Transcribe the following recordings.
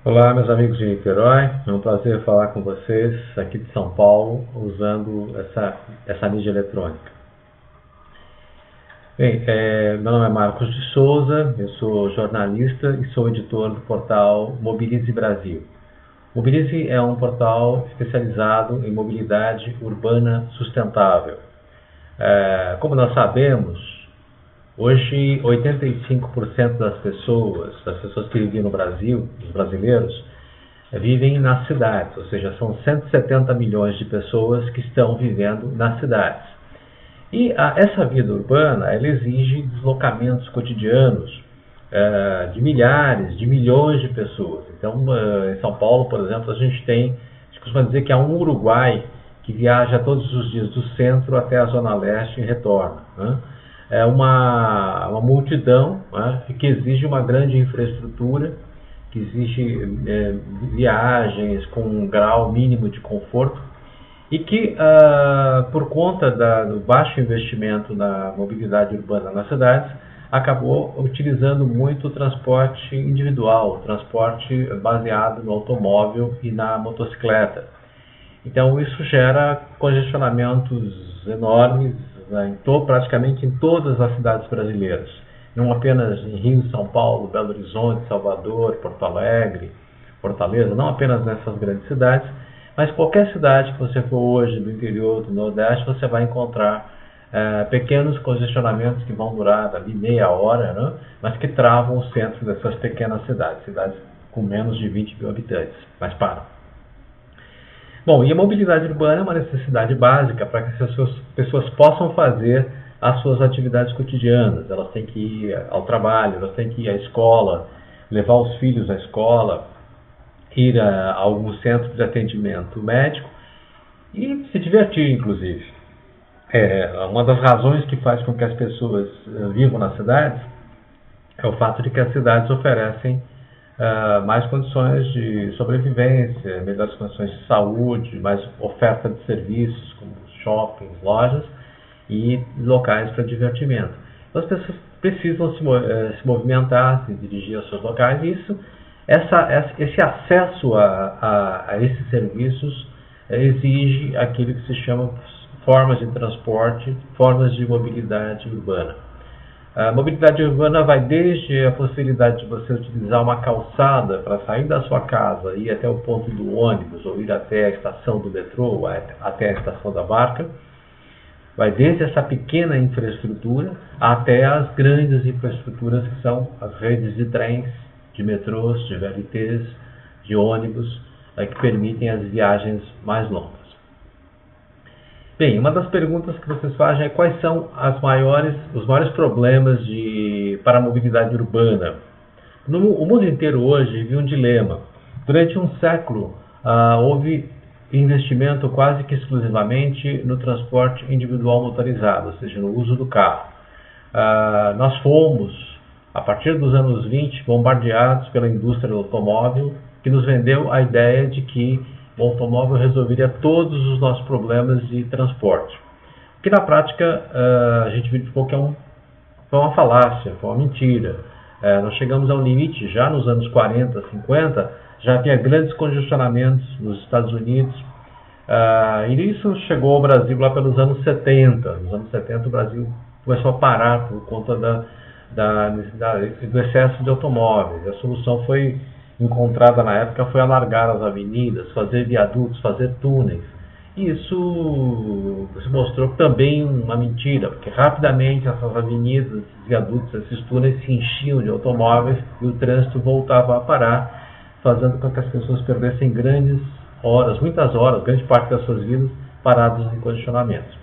Olá, meus amigos de Niterói. É um prazer falar com vocês aqui de São Paulo, usando essa mídia eletrônica. Bem, meu nome é Marcos de Souza, eu sou jornalista e sou editor do portal Mobilize Brasil. Mobilize é um portal especializado em mobilidade urbana sustentável. Como nós sabemos, hoje 85% das pessoas que vivem no Brasil, os brasileiros, vivem nas cidades, ou seja, são 170 milhões de pessoas que estão vivendo nas cidades. E essa vida urbana, ela exige deslocamentos cotidianos de milhares, de milhões de pessoas. Então, em São Paulo, por exemplo, a gente costuma dizer que há um Uruguai que viaja todos os dias do centro até a Zona Leste e retorna, né? É uma multidão, né, que exige uma grande infraestrutura, que exige viagens com um grau mínimo de conforto e que, por conta do baixo investimento na mobilidade urbana nas cidades, acabou utilizando muito o transporte individual, o transporte baseado no automóvel e na motocicleta. Então isso gera congestionamentos enormes, né, praticamente em todas as cidades brasileiras. Não apenas em Rio, São Paulo, Belo Horizonte, Salvador, Porto Alegre, Fortaleza, não apenas nessas grandes cidades, mas qualquer cidade que você for hoje do interior, do Nordeste, você vai encontrar pequenos congestionamentos que vão durar ali meia hora, né, mas que travam o centro dessas pequenas cidades com menos de 20 mil habitantes, mas param. Bom, e a mobilidade urbana é uma necessidade básica para que as pessoas possam fazer as suas atividades cotidianas. Elas têm que ir ao trabalho, elas têm que ir à escola, levar os filhos à escola, ir a algum centro de atendimento médico e se divertir, inclusive. Uma das razões que faz com que as pessoas vivam nas cidades é o fato de que as cidades oferecem mais condições de sobrevivência, melhores condições de saúde, mais oferta de serviços como shoppings, lojas e locais para divertimento. Então, as pessoas precisam se movimentar, se dirigir aos seus locais e esse acesso a esses serviços exige aquilo que se chama formas de transporte, formas de mobilidade urbana. A mobilidade urbana vai desde a possibilidade de você utilizar uma calçada para sair da sua casa, ir até o ponto do ônibus, ou ir até a estação do metrô, ou até a estação da barca. Vai desde essa pequena infraestrutura até as grandes infraestruturas que são as redes de trens, de metrôs, de VLTs, de ônibus, que permitem as viagens mais longas. Bem, uma das perguntas que vocês fazem é quais são os maiores problemas para a mobilidade urbana. O mundo inteiro hoje vive um dilema. Durante um século, houve investimento quase que exclusivamente no transporte individual motorizado, ou seja, no uso do carro. Nós fomos, a partir dos anos 20, bombardeados pela indústria do automóvel, que nos vendeu a ideia de que o automóvel resolveria todos os nossos problemas de transporte. O que na prática a gente verificou que foi uma falácia, foi uma mentira. Nós chegamos ao limite, já nos anos 40, 50, já havia grandes congestionamentos nos Estados Unidos, e isso chegou ao Brasil lá pelos anos 70. Nos anos 70 o Brasil começou a parar por conta do excesso de automóveis. A solução encontrada na época foi alargar as avenidas, fazer viadutos, fazer túneis. E isso se mostrou também uma mentira, porque rapidamente essas avenidas, esses viadutos, esses túneis se enchiam de automóveis e o trânsito voltava a parar, fazendo com que as pessoas perdessem grandes horas, muitas horas, grande parte das suas vidas paradas em condicionamentos.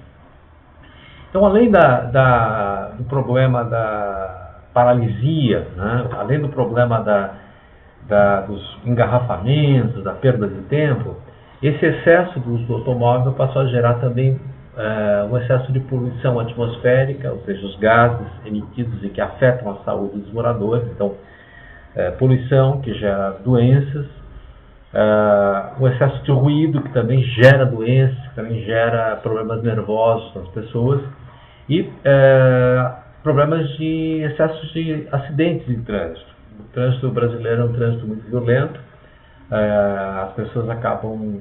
Então, além do problema da paralisia, né, além do problema dos engarrafamentos, da perda de tempo, esse excesso do uso do automóvel passou a gerar também um excesso de poluição atmosférica, ou seja, os gases emitidos e que afetam a saúde dos moradores. Então, poluição que gera doenças, o excesso de ruído que também gera doenças, que também gera problemas nervosos nas pessoas e problemas de excesso de acidentes em trânsito. O trânsito brasileiro é um trânsito muito violento, as pessoas acabam...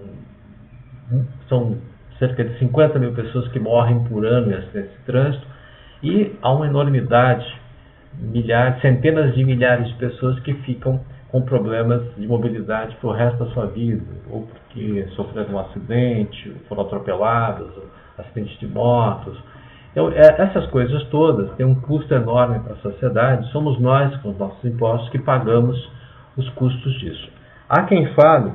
São cerca de 50 mil pessoas que morrem por ano em acidentes de trânsito, e há uma enormidade, centenas de milhares de pessoas que ficam com problemas de mobilidade para o resto da sua vida, ou porque sofreram um acidente, ou foram atropelados, ou acidentes de motos. Então, essas coisas todas têm um custo enorme para a sociedade. Somos nós, com os nossos impostos, que pagamos os custos disso. Há quem fale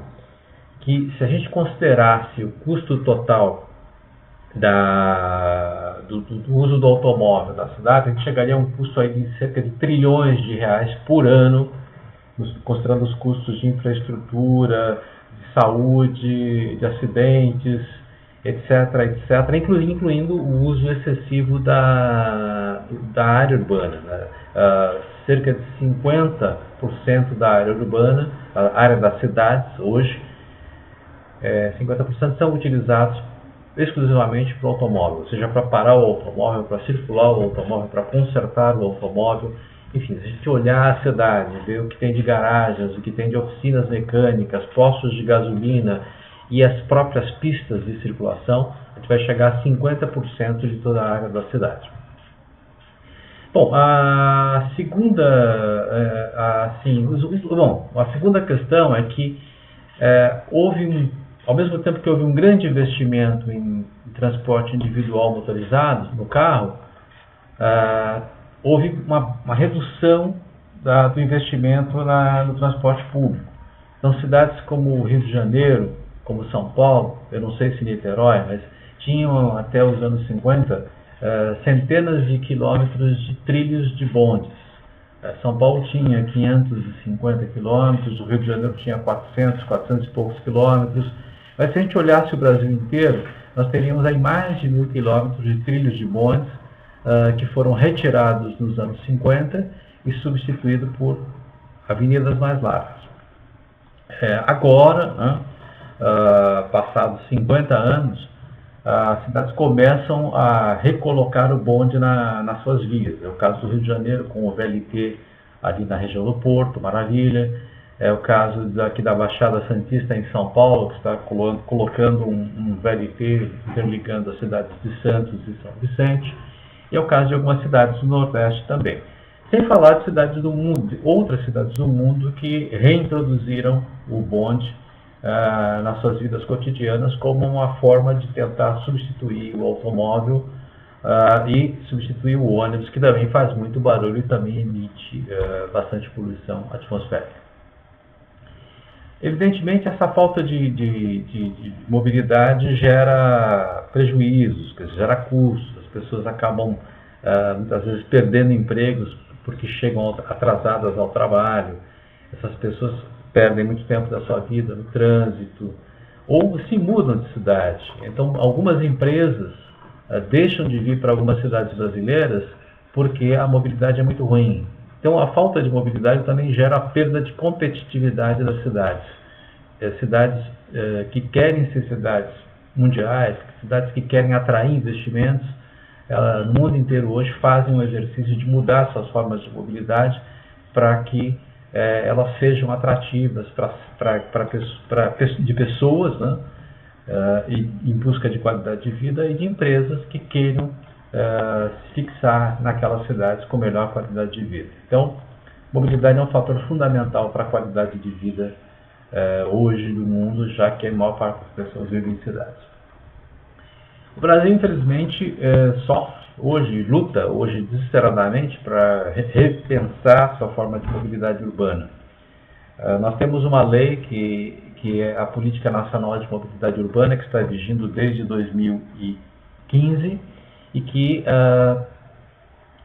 que, se a gente considerasse o custo total do uso do automóvel na cidade, a gente chegaria a um custo aí de cerca de trilhões de reais por ano, considerando os custos de infraestrutura, de saúde, de acidentes, etc., incluindo o uso excessivo da área urbana, né? Cerca de 50% da área urbana, a área das cidades hoje, 50% são utilizados exclusivamente para o automóvel, seja para parar o automóvel, para circular o automóvel, para consertar o automóvel. Enfim, se a gente olhar a cidade, ver o que tem de garagens, o que tem de oficinas mecânicas, postos de gasolina e as próprias pistas de circulação, a gente vai chegar a 50% de toda a área da cidade. Bom, a segunda questão é que ao mesmo tempo que houve um grande investimento em transporte individual motorizado no carro, houve uma redução do investimento no transporte público. Então, cidades como o Rio de Janeiro, como São Paulo, eu não sei se Niterói, mas tinham até os anos 50 centenas de quilômetros de trilhos de bondes. São Paulo tinha 550 quilômetros, o Rio de Janeiro tinha 400 e poucos quilômetros. Mas se a gente olhasse o Brasil inteiro, nós teríamos aí mais de 1.000 quilômetros de trilhos de bondes que foram retirados nos anos 50 e substituídos por avenidas mais largas. Agora, passados 50 anos, as cidades começam a recolocar o bonde nas suas vias. É o caso do Rio de Janeiro, com o VLT ali na região do Porto, maravilha. É o caso aqui da Baixada Santista, em São Paulo, que está colocando um VLT interligando as cidades de Santos e São Vicente. E é o caso de algumas cidades do Nordeste também. Sem falar de cidades do mundo, outras cidades do mundo que reintroduziram o bonde nas suas vidas cotidianas como uma forma de tentar substituir o automóvel e substituir o ônibus, que também faz muito barulho e também emite bastante poluição atmosférica. Evidentemente, essa falta de mobilidade gera prejuízos, gera custos, as pessoas acabam muitas vezes perdendo empregos porque chegam atrasadas ao trabalho, essas pessoas perdem muito tempo da sua vida no trânsito, ou se mudam de cidade. Então, algumas empresas deixam de vir para algumas cidades brasileiras porque a mobilidade é muito ruim. Então, a falta de mobilidade também gera a perda de competitividade das cidades. Cidades que querem ser cidades mundiais, cidades que querem atrair investimentos, no mundo inteiro hoje fazem um exercício de mudar suas formas de mobilidade para que elas sejam atrativas de pessoas, né, em busca de qualidade de vida, e de empresas que queiram se fixar naquelas cidades com melhor qualidade de vida. Então, mobilidade é um fator fundamental para a qualidade de vida hoje no mundo, já que a maior parte das pessoas vivem em cidades. O Brasil, infelizmente, luta hoje desesperadamente para repensar sua forma de mobilidade urbana. Nós temos uma lei que é a Política Nacional de Mobilidade Urbana, que está vigindo desde 2015 e que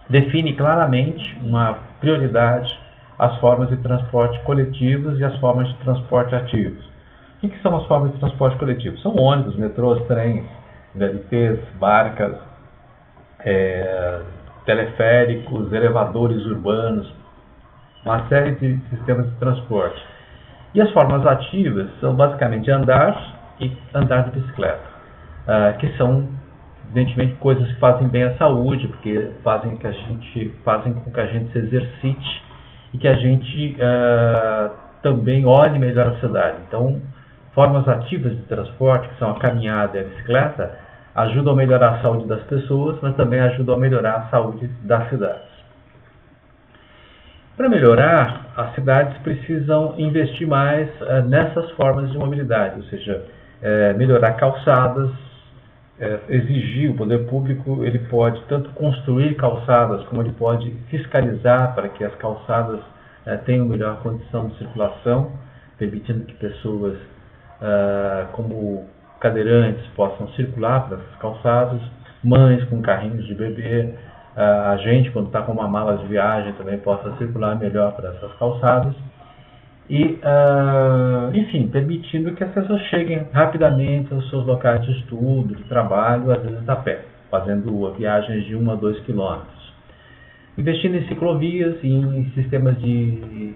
define claramente uma prioridade às formas de transporte coletivos e às formas de transporte ativos. O que são as formas de transporte coletivo? São ônibus, metrôs, trens, VLTs, barcas, teleféricos, elevadores urbanos, uma série de sistemas de transporte. E as formas ativas são basicamente andar e andar de bicicleta, que são, evidentemente, coisas que fazem bem à saúde, porque fazem com que a gente se exercite e que a gente também olhe melhor a cidade. Então, formas ativas de transporte, que são a caminhada e a bicicleta, ajudam a melhorar a saúde das pessoas, mas também ajudam a melhorar a saúde das cidades. Para melhorar, as cidades precisam investir mais nessas formas de mobilidade, ou seja, melhorar calçadas, exigir. O poder público ele pode tanto construir calçadas, como ele pode fiscalizar para que as calçadas tenham melhor condição de circulação, permitindo que pessoas como cadeirantes possam circular por essas calçadas, mães com carrinhos de bebê, a gente, quando está com uma mala de viagem, também possa circular melhor por essas calçadas. E, enfim, permitindo que as pessoas cheguem rapidamente aos seus locais de estudo, de trabalho, às vezes a pé, fazendo viagens de 1 a 2 quilômetros. Investindo em ciclovias e em sistemas de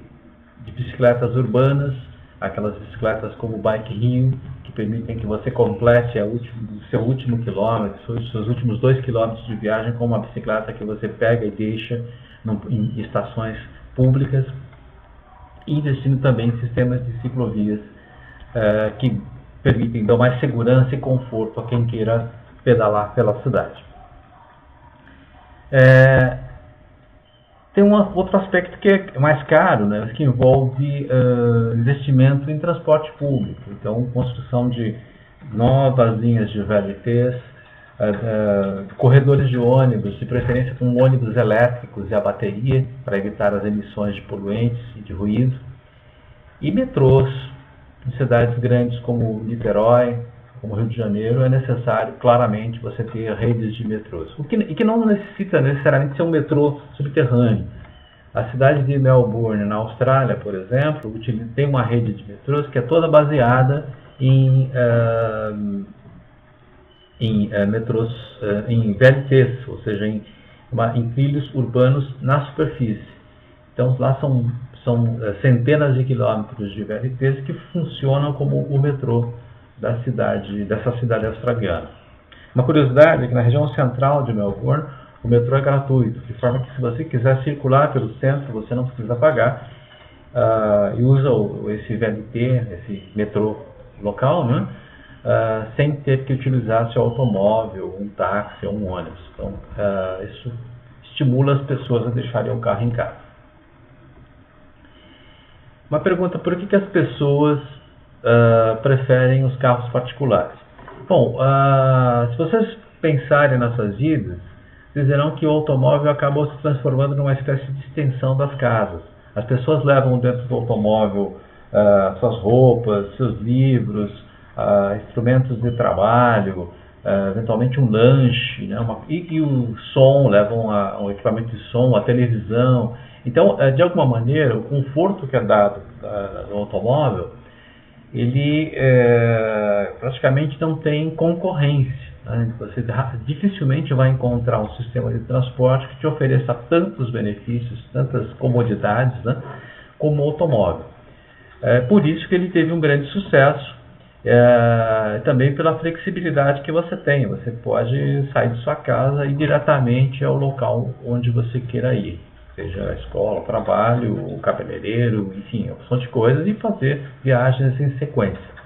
bicicletas urbanas, aquelas bicicletas como o Bike Rio, que permitem que você complete o seu último quilômetro, os seus últimos 2 quilômetros de viagem com uma bicicleta que você pega e deixa em estações públicas, e investindo também em sistemas de ciclovias que permitem dar mais segurança e conforto a quem queira pedalar pela cidade. Tem outro aspecto que é mais caro, né, que envolve investimento em transporte público. Então, construção de novas linhas de VLTs, corredores de ônibus, de preferência com ônibus elétricos e a bateria, para evitar as emissões de poluentes e de ruído, e metrôs. Em cidades grandes como Niterói, como Rio de Janeiro, é necessário, claramente, você ter redes de metrôs. E que não necessita necessariamente ser um metrô subterrâneo. A cidade de Melbourne, na Austrália, por exemplo, tem uma rede de metrôs que é toda baseada em metrôs, em VLTs, ou seja, em trilhos urbanos na superfície. Então, lá são centenas de quilômetros de VLTs que funcionam como o metrô dessa cidade australiana. Uma curiosidade é que na região central de Melbourne, o metrô é gratuito, de forma que se você quiser circular pelo centro, você não precisa pagar, e usa esse VLT, esse metrô local, né, sem ter que utilizar seu automóvel, um táxi ou um ônibus. Então, isso estimula as pessoas a deixarem o carro em casa. Uma pergunta: por que as pessoas preferem os carros particulares? Bom, se vocês pensarem nas suas vidas, vocês verão que o automóvel acabou se transformando numa espécie de extensão das casas. As pessoas levam dentro do automóvel suas roupas, seus livros, instrumentos de trabalho, eventualmente um lanche, né, e o som, levam um equipamento de som, a televisão. Então, de alguma maneira, o conforto que é dado no automóvel, ele praticamente não tem concorrência. Né? Você dificilmente vai encontrar um sistema de transporte que te ofereça tantos benefícios, tantas comodidades, né, como o automóvel. Por isso que ele teve um grande sucesso, também pela flexibilidade que você tem. Você pode sair de sua casa e ir diretamente ao local onde você queira ir, seja a escola, o trabalho, o cabeleireiro, enfim, opção de coisas, e fazer viagens em sequência.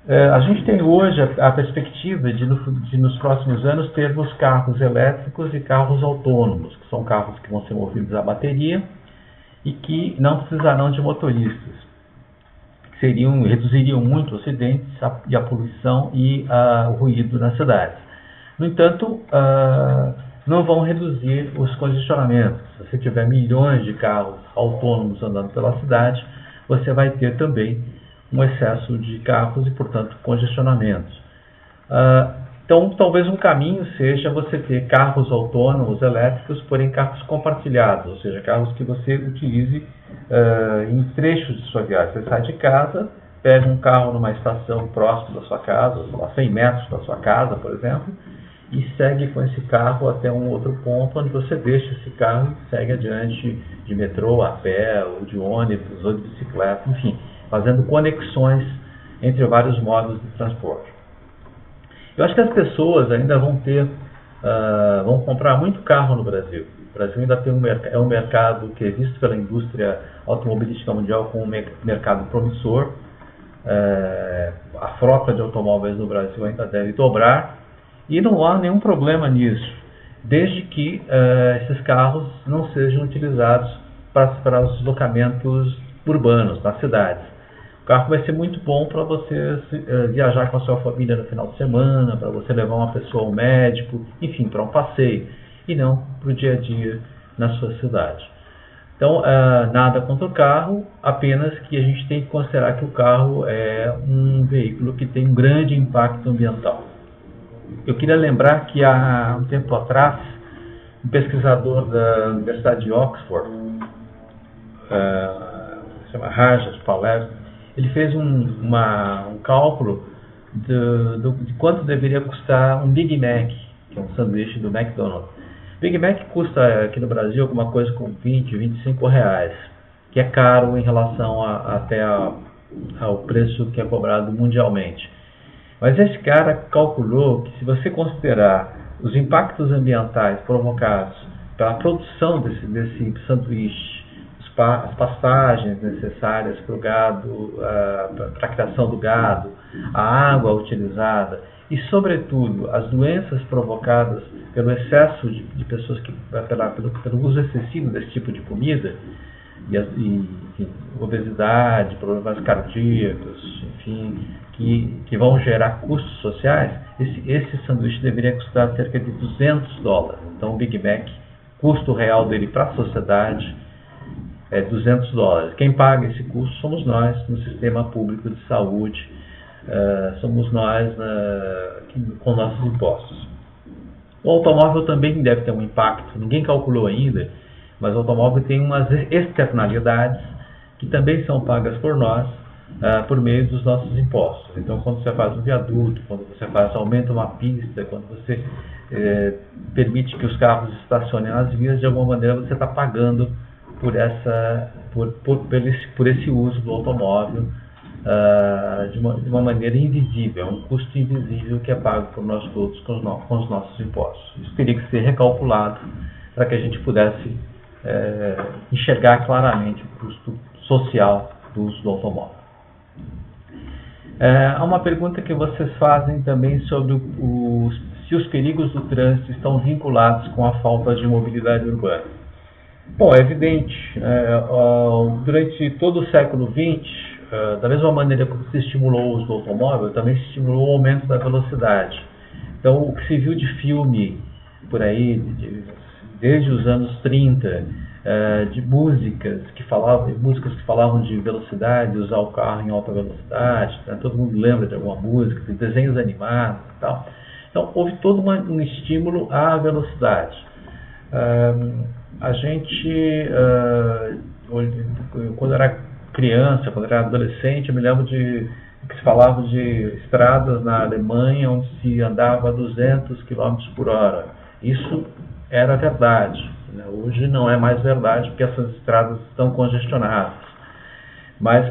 A gente tem hoje a perspectiva de nos próximos anos termos carros elétricos e carros autônomos, que são carros que vão ser movidos a bateria e que não precisarão de motoristas, que reduziriam muito os acidentes e a poluição e o ruído nas cidades. No entanto, não vão reduzir os congestionamentos. Se você tiver milhões de carros autônomos andando pela cidade, você vai ter também um excesso de carros e, portanto, congestionamentos. Então, talvez um caminho seja você ter carros autônomos elétricos, porém carros compartilhados, ou seja, carros que você utilize em trechos de sua viagem. Você sai de casa, pega um carro numa estação próxima da sua casa, a 100 metros da sua casa, por exemplo, e segue com esse carro até um outro ponto, onde você deixa esse carro e segue adiante de metrô, a pé, ou de ônibus, ou de bicicleta, enfim, fazendo conexões entre vários modos de transporte. Eu acho que as pessoas ainda vão ter vão comprar muito carro no Brasil. O Brasil ainda tem é um mercado que é visto pela indústria automobilística mundial como um mercado promissor. A frota de automóveis no Brasil ainda deve dobrar e não há nenhum problema nisso, desde que esses carros não sejam utilizados para os deslocamentos urbanos, nas cidades. O carro vai ser muito bom para você viajar com a sua família no final de semana, para você levar uma pessoa ao médico, enfim, para um passeio, e não para o dia a dia na sua cidade. Então, nada contra o carro, apenas que a gente tem que considerar que o carro é um veículo que tem um grande impacto ambiental. Eu queria lembrar que há um tempo atrás, um pesquisador da Universidade de Oxford, se chama Rajas Palev, ele fez um cálculo de quanto deveria custar um Big Mac, que é um sanduíche do McDonald's. Big Mac custa aqui no Brasil alguma coisa com 20, 25 reais, que é caro em relação até ao preço que é cobrado mundialmente. Mas esse cara calculou que, se você considerar os impactos ambientais provocados pela produção desse sanduíche, as pastagens necessárias para o gado, para a criação do gado, a água utilizada e, sobretudo, as doenças provocadas pelo excesso de pessoas, pelo uso excessivo desse tipo de comida, enfim, obesidade, problemas cardíacos, enfim, que vão gerar custos sociais, esse sanduíche deveria custar cerca de $200. Então, o Big Mac, custo real dele para a sociedade é $200. Quem paga esse custo somos nós no sistema público de saúde, somos nós com nossos impostos. O automóvel também deve ter um impacto, ninguém calculou ainda, mas o automóvel tem umas externalidades que também são pagas por nós por meio dos nossos impostos. Então, quando você faz um viaduto, quando você aumenta uma pista, quando você permite que os carros estacionem nas vias, de alguma maneira você está pagando por esse uso do automóvel de uma maneira invisível, é um custo invisível que é pago por nós todos com os nossos impostos. Isso teria que ser recalculado para que a gente pudesse enxergar claramente o custo social do uso do automóvel. Há uma pergunta que vocês fazem também sobre se os perigos do trânsito estão vinculados com a falta de mobilidade urbana. Bom, é evidente, durante todo o século XX, da mesma maneira que se estimulou o uso do automóvel, também se estimulou o aumento da velocidade. Então, o que se viu de filme por aí, desde os anos 30, de músicas que falavam de velocidade, de usar o carro em alta velocidade, né? Todo mundo lembra de alguma música, de desenhos animados e tal. Então, houve todo um estímulo à velocidade. A gente, quando era criança, quando era adolescente, eu me lembro que se falava de estradas na Alemanha onde se andava a 200 km por hora. Isso era verdade. Hoje não é mais verdade, porque essas estradas estão congestionadas. Mas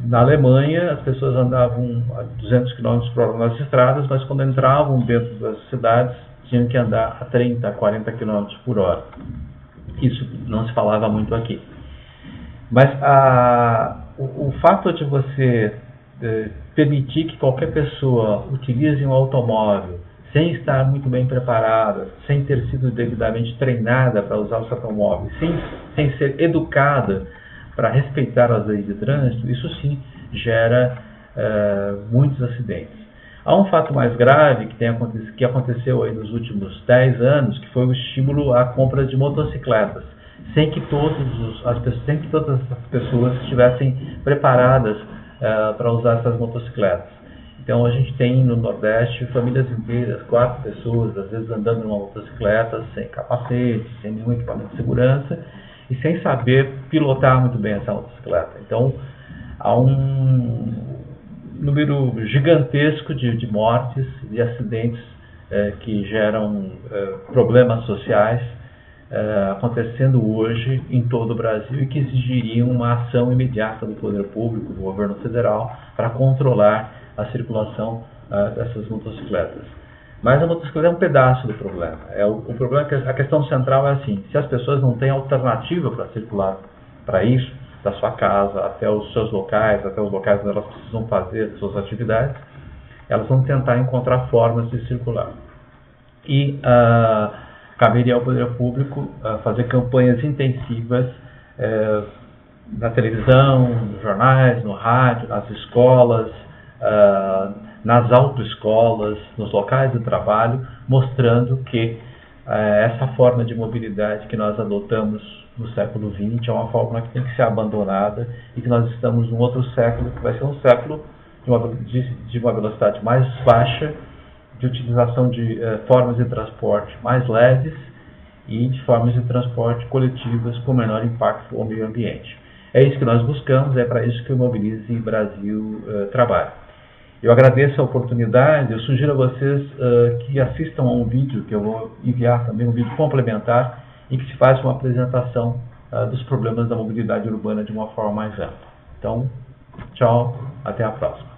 na Alemanha as pessoas andavam a 200 km por hora nas estradas, mas quando entravam dentro das cidades tinham que andar a 30, a 40 km por hora. Isso não se falava muito aqui. Mas o fato de você permitir que qualquer pessoa utilize um automóvel sem estar muito bem preparada, sem ter sido devidamente treinada para usar o automóvel, sem ser educada para respeitar as leis de trânsito, isso sim gera muitos acidentes. Há um fato mais grave que aconteceu aí nos últimos 10 anos, que foi o estímulo à compra de motocicletas, sem que todas as pessoas estivessem preparadas para usar essas motocicletas. Então a gente tem no Nordeste famílias inteiras, 4 pessoas, às vezes andando numa motocicleta, sem capacete, sem nenhum equipamento de segurança e sem saber pilotar muito bem essa motocicleta. Então há um número gigantesco de mortes, de acidentes que geram problemas sociais acontecendo hoje em todo o Brasil e que exigiriam uma ação imediata do poder público, do governo federal, para controlar a circulação dessas motocicletas. Mas a motocicleta é um pedaço do problema. O problema é que a questão central é assim: se as pessoas não têm alternativa para circular para isso, da sua casa até os seus locais, até os locais onde elas precisam fazer suas atividades, elas vão tentar encontrar formas de circular. E caberia ao poder público fazer campanhas intensivas na televisão, nos jornais, no rádio, nas escolas, nas autoescolas, nos locais de trabalho, mostrando que essa forma de mobilidade que nós adotamos no século XX é uma forma que tem que ser abandonada e que nós estamos num outro século, que vai ser um século de uma velocidade mais baixa, de utilização de formas de transporte mais leves e de formas de transporte coletivas com menor impacto ao meio ambiente. É isso que nós buscamos, é para isso que o Mobilize Brasil trabalha. Eu agradeço a oportunidade, eu sugiro a vocês que assistam a um vídeo, que eu vou enviar também, um vídeo complementar, em que se faz uma apresentação dos problemas da mobilidade urbana de uma forma mais ampla. Então, tchau, até a próxima.